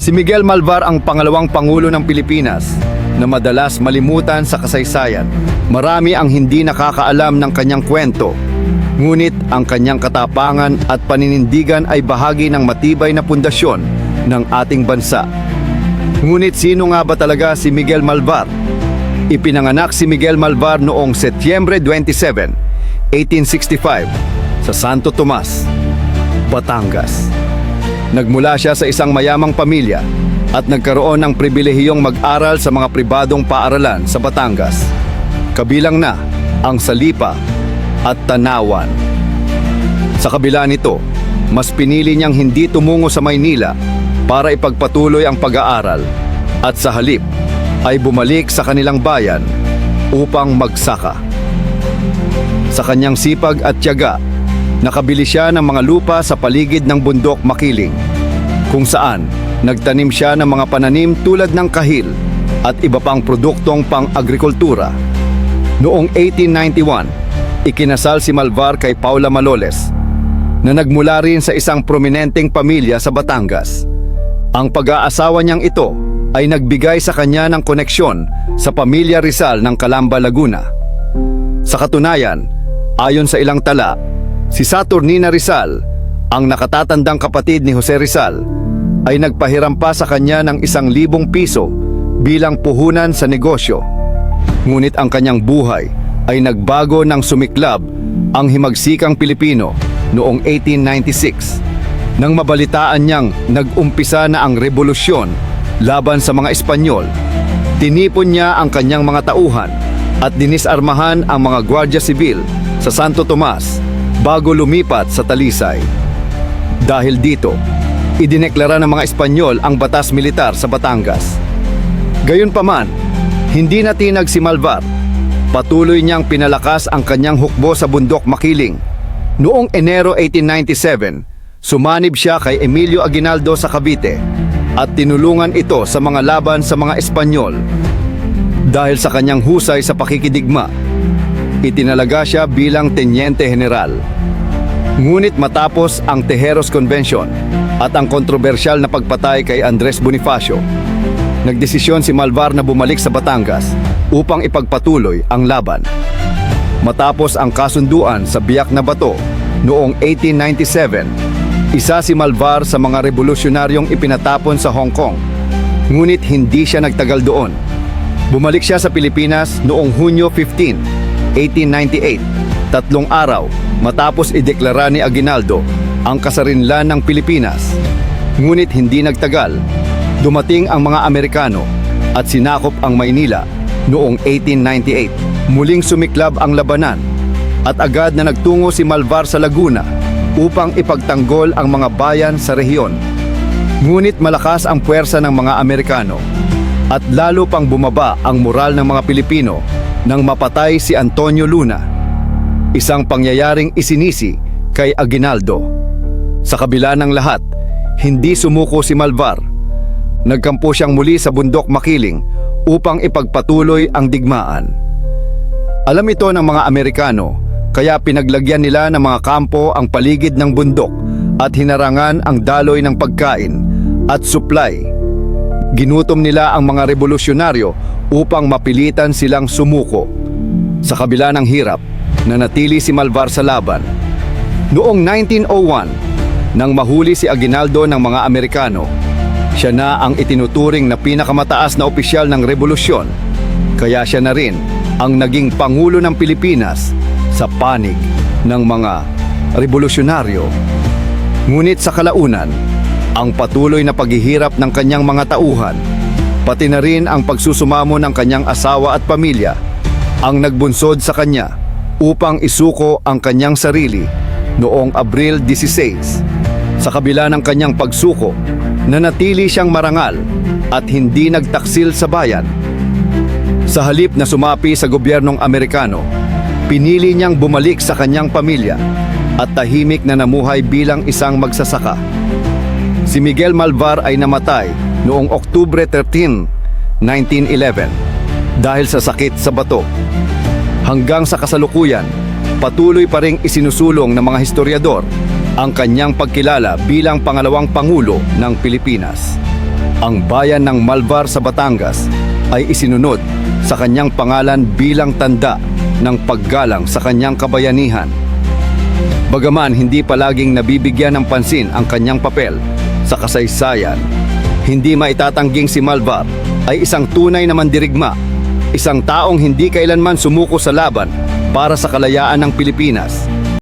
Si Miguel Malvar ang pangalawang Pangulo ng Pilipinas na madalas malimutan sa kasaysayan. Marami ang hindi nakakaalam ng kanyang kwento, ngunit ang kanyang katapangan at paninindigan ay bahagi ng matibay na pundasyon ng ating bansa. Ngunit sino nga ba talaga si Miguel Malvar? Ipinanganak si Miguel Malvar noong Setyembre 27, 1865 sa Santo Tomas, Batangas. Nagmula siya sa isang mayamang pamilya at nagkaroon ng pribilehiyong mag-aral sa mga pribadong paaralan sa Batangas. Kabilang na ang Salipa at Tanawan. Sa kabila nito, mas pinili niyang hindi tumungo sa Maynila para ipagpatuloy ang pag-aaral at sa halip ay bumalik sa kanilang bayan upang magsaka. Sa kanyang sipag at tiyaga, nakabili siya ng mga lupa sa paligid ng bundok Makiling, kung saan nagtanim siya ng mga pananim tulad ng kahil at iba pang produktong pang-agrikultura. Noong 1891, ikinasal si Malvar kay Paula Maloles, na nagmula rin sa isang prominenteng pamilya sa Batangas. Ang pag-aasawa niyang ito ay nagbigay sa kanya ng koneksyon sa pamilya Rizal ng Calamba, Laguna. Sa katunayan, ayon sa ilang tala, si Saturnina Rizal, ang nakatatandang kapatid ni Jose Rizal, ay nagpahiram pa sa kanya ng 1,000 piso bilang puhunan sa negosyo. Ngunit ang kanyang buhay ay nagbago nang sumiklab ang himagsikang Pilipino noong 1896. Nang mabalitaan niyang nag-umpisa na ang revolusyon laban sa mga Espanyol, tinipon niya ang kanyang mga tauhan at dinisarmahan ang mga Guardia Civil sa Santo Tomas bago lumipat sa Talisay. Dahil dito, idineklara ng mga Espanyol ang batas militar sa Batangas. Gayunpaman, hindi natinag si Malvar. Patuloy niyang pinalakas ang kanyang hukbo sa bundok Makiling. Noong Enero 1897, sumanib siya kay Emilio Aguinaldo sa Cavite at tinulungan ito sa mga laban sa mga Espanyol. Dahil sa kanyang husay sa pakikidigma, itinalaga siya bilang Tenyente General. Ngunit matapos ang Tejeros Convention at ang kontrobersyal na pagpatay kay Andres Bonifacio, nagdesisyon si Malvar na bumalik sa Batangas upang ipagpatuloy ang laban. Matapos ang kasunduan sa Biak na Bato noong 1897, isa si Malvar sa mga revolusyonaryong ipinatapon sa Hong Kong, ngunit hindi siya nagtagal doon. Bumalik siya sa Pilipinas noong Hunyo 15, 1898, 3 araw matapos ideklara ni Aguinaldo ang kasarinlan ng Pilipinas. Ngunit hindi nagtagal, dumating ang mga Amerikano at sinakop ang Maynila noong 1898. Muling sumiklab ang labanan at agad na nagtungo si Malvar sa Laguna upang ipagtanggol ang mga bayan sa rehiyon. Ngunit malakas ang puwersa ng mga Amerikano at lalo pang bumaba ang moral ng mga Pilipino nang mapatay si Antonio Luna, isang pangyayaring isinisi kay Aguinaldo. Sa kabila ng lahat, hindi sumuko si Malvar. Nagkampo siyang muli sa bundok Makiling upang ipagpatuloy ang digmaan. Alam ito ng mga Amerikano, kaya pinaglagyan nila ng mga kampo ang paligid ng bundok at hinarangan ang daloy ng pagkain at supply. Ginutom nila ang mga revolusyonaryo upang mapilitan silang sumuko. Sa kabila ng hirap, nanatili si Malvar sa laban. Noong 1901, nang mahuli si Aguinaldo ng mga Amerikano, siya na ang itinuturing na pinakamataas na opisyal ng revolusyon, kaya siya na rin ang naging Pangulo ng Pilipinas sa panig ng mga revolusyonaryo. Ngunit sa kalaunan, ang patuloy na paghihirap ng kanyang mga tauhan, pati na rin ang pagsusumamo ng kanyang asawa at pamilya, ang nagbunsod sa kanya upang isuko ang kanyang sarili noong Abril 16. Sa kabila ng kanyang pagsuko, nanatili siyang marangal at hindi nagtaksil sa bayan. Sa halip na sumapi sa gobyernong Amerikano, pinili niyang bumalik sa kanyang pamilya at tahimik na namuhay bilang isang magsasaka. Si Miguel Malvar ay namatay noong Oktubre 13, 1911 dahil sa sakit sa bato. Hanggang sa kasalukuyan, patuloy pa ring isinusulong ng mga historiador ang kanyang pagkilala bilang pangalawang Pangulo ng Pilipinas. Ang bayan ng Malvar sa Batangas ay isinunod sa kanyang pangalan bilang tanda ng paggalang sa kanyang kabayanihan. Bagaman hindi palaging nabibigyan ng pansin ang kanyang papel sa kasaysayan, hindi maitatangging si Malvar ay isang tunay na mandirigma, isang taong hindi kailanman sumuko sa laban para sa kalayaan ng Pilipinas.